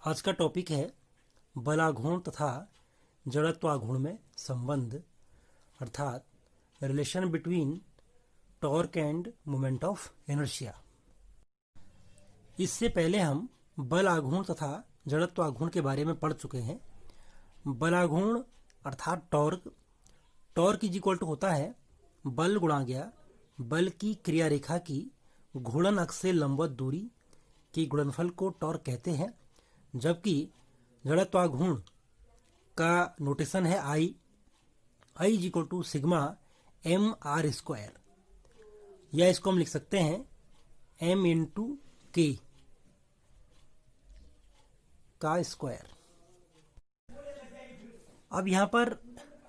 आज का टॉपिक है बलाघूर्ण तथा जड़त्वाघूर्ण में संबंध अर्थात relation between torque end moment of inertia. इससे पहले हम बलाघूर्ण तथा जड़त्वाघूर्ण के बारे में पढ़ चुके हैं। बलाघूर्ण अर्थात torque, torque is equal to होता है बल गुणा गया बल की क्रिया रेखा की घूर्णन अक्ष से लंबवत दूरी की गुणनफल को टॉर्क कहते हैं, जबकि जड़त्वाघूर्ण का नोटेशन है I is equal to sigma M R square, या इसको हम लिख सकते हैं एम इंटू के का स्क्वायर। अब यहां पर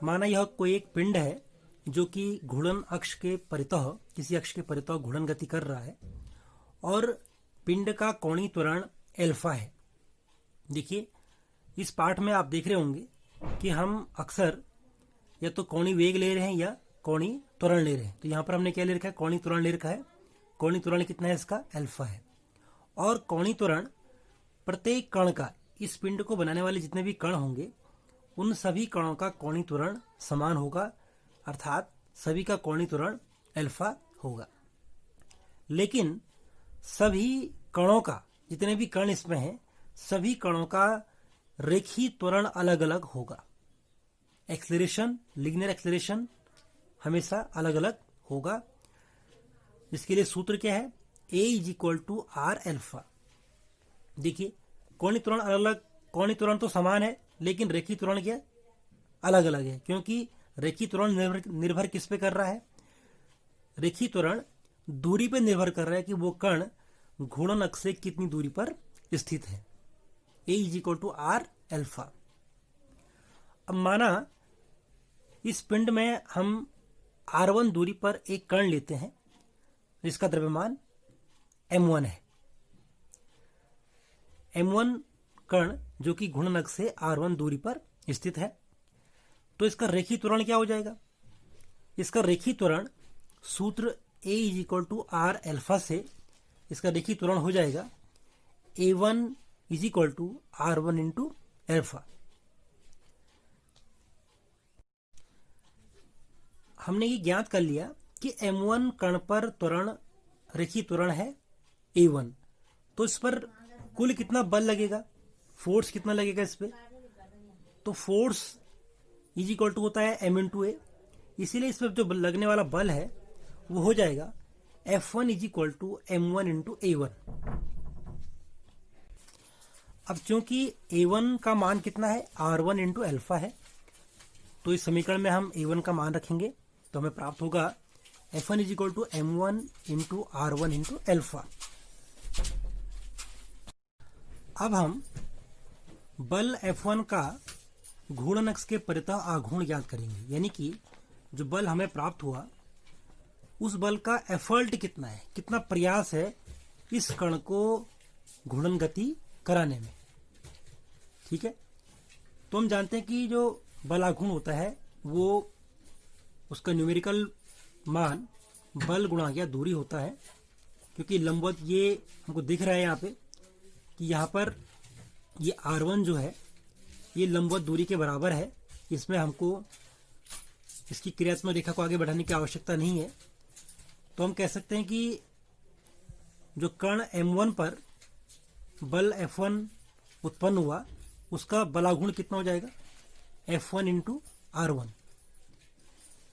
माना यह कोई एक पिंड है जो कि घूर्णन अक्ष के परितः, किसी अक्ष के परितः घूर्णन गति कर रहा है और पिंड का कोणीय त्वरण एल्फा है। देखिए इस पाठ में आप देख रहे होंगे कि हम अक्सर या तो कोणीय वेग ले रहे हैं या कोणीय त्वरण ले रहे हैं। तो यहां पर हमने क्या ले रखा है, कोणीय त्वरण ले रखा है। कोणीय त्वरण कितना है, इसका एल्फा है। और कोणीय त्वरण प्रत्येक कण का, इस पिंड को बनाने वाले जितने भी कण होंगे उन सभी कणों का कोणीय त्वरण समान होगा, अर्थात सभी का कोणीय त्वरण एल्फा होगा। लेकिन सभी कणों का, जितने भी कण इसमें हैं, सभी कणों का रेखीय त्वरण अलग अलग होगा। एक्सेलरेशन, लिनियर एक्सेलरेशन हमेशा अलग अलग होगा। इसके लिए सूत्र क्या है, A is equal to R alpha. देखिए कोणीय त्वरण अलग अलग, कोणीय त्वरण तो समान है लेकिन रेखीय त्वरण क्या अलग अलग है, क्योंकि रेखीय त्वरण निर्भर किस पे कर रहा है, रेखीय त्वरण दूरी पे निर्भर कर रहा है कि वो कण घूर्णन अक्ष से कितनी दूरी पर स्थित है। A is equal to R alpha. अब माना इस पिंड में हम r1 दूरी पर एक कण लेते हैं जिसका द्रव्यमान m1 है। m1 कण जो कि घूर्णन अक्ष से r1 दूरी पर स्थित है, तो इसका रेखीय त्वरण क्या हो जाएगा, इसका रेखीय त्वरण सूत्र A is equal to R alpha से इसका रेखीय त्वरण हो जाएगा a1 is equal to r1 into alpha. हमने ये ज्ञात कर लिया कि m1 कण पर त्वरण, रेखीय त्वरण है a1, तो इस पर कुल कितना बल लगेगा, फोर्स कितना लगेगा इस पे, तो फोर्स इज इक्वल टू होता है m इंटू ए। इसीलिए इस पर जो लगने वाला बल है वो हो जाएगा F1 is equal to M1 into A1। अब चूंकि A1 का मान कितना है, R1 इंटू एल्फा है, तो इस समीकरण में हम A1 का मान रखेंगे तो हमें प्राप्त होगा F1 is equal to M1 into R1 into alpha. अब हम बल F1 का घूर्णन अक्ष के परितः आघूर्ण ज्ञात करेंगे, यानी कि जो बल हमें प्राप्त हुआ उस बल का एफर्ट कितना है, कितना प्रयास है इस कण को घूर्णन गति कराने में। ठीक है, तो हम जानते हैं कि जो बलाघूर्ण होता है वो उसका न्यूमेरिकल मान बल गुणा गया दूरी होता है, क्योंकि लंबवत ये हमको दिख रहा है यहाँ पे कि यहाँ पर ये R1 जो है ये लंबवत दूरी के बराबर है। इसमें हमको इसकी क्रियात्मक रेखा को आगे बढ़ाने की आवश्यकता नहीं है, तो हम कह सकते हैं कि जो कण M1 पर बल F1 उत्पन्न हुआ उसका बलाघूर्ण कितना हो जाएगा, F1 इंटू R1।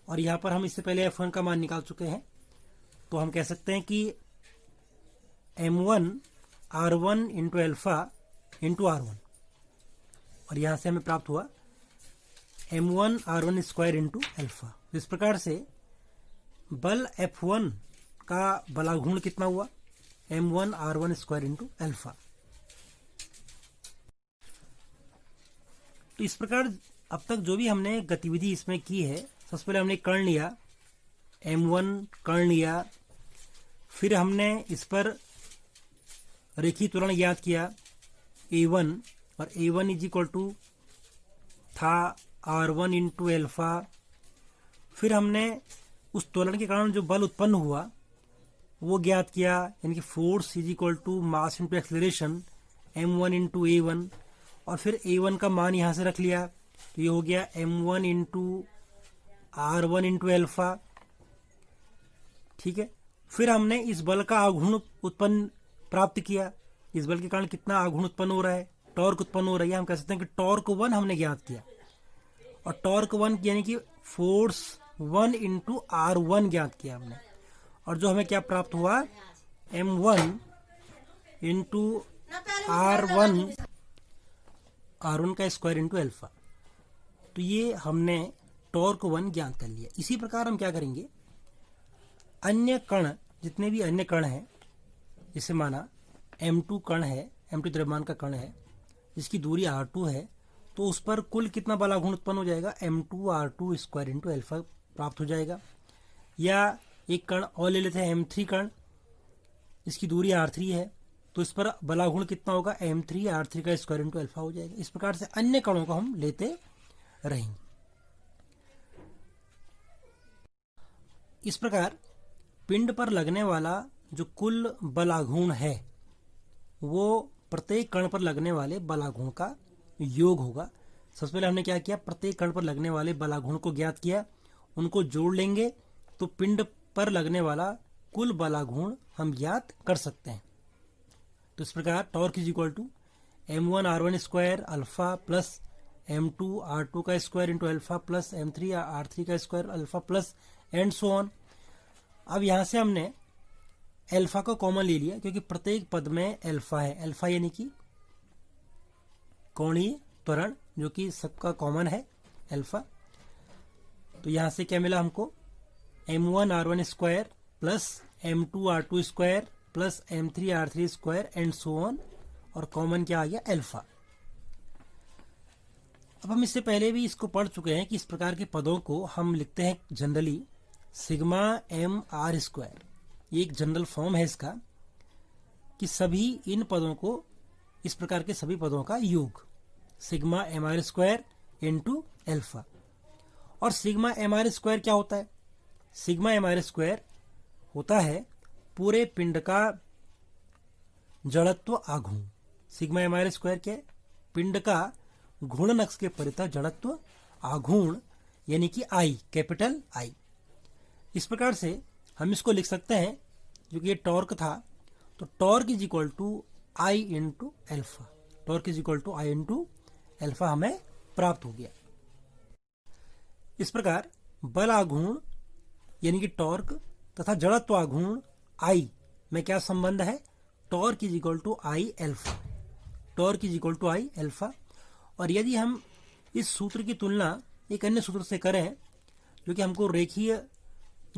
और यहां पर हम इससे पहले F1 का मान निकाल चुके हैं, तो हम कह सकते हैं कि M1 R1 into alpha into R1, और यहां से हमें प्राप्त हुआ M1 R1 square into alpha. इस प्रकार से बल F1 का बलाघूर्ण कितना हुआ, M1 R1 square into alpha. तो इस प्रकार अब तक जो भी हमने गतिविधि इसमें की है, सबसे पहले हमने कण लिया, M1 कण लिया, फिर हमने इस पर रेखीय त्वरण ज्ञात किया A1, और A1 इज इक्वल टू था R1 इंटू एल्फा। फिर हमने उस त्वरण के कारण जो बल उत्पन्न हुआ वो ज्ञात किया, यानी कि force is equal to mass into acceleration m1 into a1, और फिर a1 का मान यहां से रख लिया, तो ये हो गया m1 into r1 into alpha. ठीक है, फिर हमने इस बल का आघूर्ण उत्पन्न प्राप्त किया। इस बल के कारण कितना आघूर्ण उत्पन्न हो रहा है, टॉर्क उत्पन्न हो रही है। हम कह सकते हैं कि टॉर्क 1 हमने ज्ञात किया, और टॉर्क 1 यानी कि फोर्स 1 इंटू r1 ज्ञात किया हमने, और जो हमें क्या प्राप्त हुआ, m1 इंटू r1 का स्क्वायर इंटू एल्फा। तो ये हमने टॉर्क 1 ज्ञात कर लिया। इसी प्रकार हम क्या करेंगे, अन्य कण, जितने भी अन्य कण हैं, जैसे माना m2 कण है, m2 द्रव्यमान का कण है जिसकी दूरी r2 है, तो उस पर कुल कितना बल आघूर्ण उत्पन्न हो जाएगा, m2 r2 square into alpha प्राप्त हो जाएगा। या एक कण और ले लेते हैं, m3 कण, इसकी दूरी r3 है, तो इस पर बल आघूर्ण कितना होगा, m3 r3 का स्क्वायर इंटू एल्फा हो जाएगा। इस प्रकार से अन्य कणों को हम लेते रहेंगे। इस प्रकार पिंड पर लगने वाला जो कुल बल आघूर्ण है वो प्रत्येक कण पर लगने वाले बल आघूर्ण का योग होगा। सबसे पहले हमने क्या किया, प्रत्येक कण पर लगने वाले बल आघूर्ण को ज्ञात किया, उनको जोड़ लेंगे तो पिंड पर लगने वाला कुल बल आघूर्ण हम ज्ञात कर सकते हैं। तो इस प्रकार torque is equal to m1 r1 square alpha plus m2 r2 का square into alpha plus m3 r3 का square alpha plus and so on. अब यहां से हमने अल्फा को कॉमन ले लिया, क्योंकि प्रत्येक पद में अल्फा है। अल्फा यानी कि कोणीय त्वरण, जो कि सबका कॉमन है अल्फा। तो यहां से क्या मिला हमको, m1 r1 square plus m2 r2 square plus m3 r3 square and so on, और कॉमन क्या आ गया, अल्फा। अब हम इससे पहले भी इसको पढ़ चुके हैं कि इस प्रकार के पदों को हम लिखते हैं generally sigma m r square. ये एक जनरल फॉर्म है इसका, कि सभी इन पदों को, इस प्रकार के सभी पदों का योग sigma M R square into alpha. और सिग्मा एम आर स्क्वायर क्या होता है, सिग्मा एम आर स्क्वायर होता है पूरे पिंड का जड़त्व आघूर्ण। सिग्मा एम आर स्क्वायर क्या है, पिंड का घूर्णन अक्ष के परितः जड़त्व आघूर्ण, यानी कि आई, कैपिटल आई। इस प्रकार से हम इसको लिख सकते हैं, जो कि ये टॉर्क था, तो torque is equal to I into alpha. Torque is equal to I into alpha हमें प्राप्त हो गया। इस प्रकार बल आघूर्ण यानी कि टॉर्क तथा जड़त्व आघूर्ण आई में क्या संबंध है, torque is equal to I alpha. Torque is equal to I alpha. और यदि हम इस सूत्र की तुलना एक अन्य सूत्र से करें, जो कि हमको रेखीय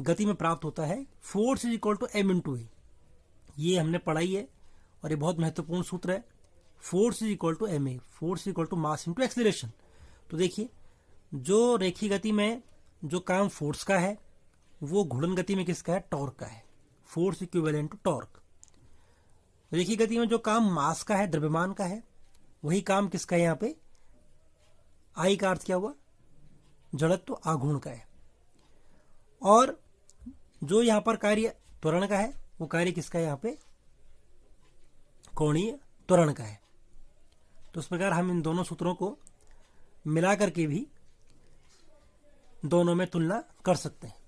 गति में प्राप्त होता है, force is equal to M into A, ये हमने पढ़ाई है और ये बहुत महत्वपूर्ण सूत्र है। Force is equal to M A, force is equal to mass into acceleration. तो देखिए, जो रेखीय गति में जो काम फोर्स का है वो घूर्णन गति में किसका है, टॉर्क का है। Force equivalent to torque. रेखीय गति में जो काम मास का है, द्रव्यमान का है, वही काम किसका है, यहाँ पे आई का अर्थ क्या हुआ, जड़त्व आघूर्ण का है। और जो यहाँ पर कार्य त्वरण का है, वो कार्य किसका है, यहाँ पे कोणीय त्वरण का है। तो इस प्रकार हम इन दोनों सूत्रों को मिला करके भी दोनों में तुलना कर सकते हैं।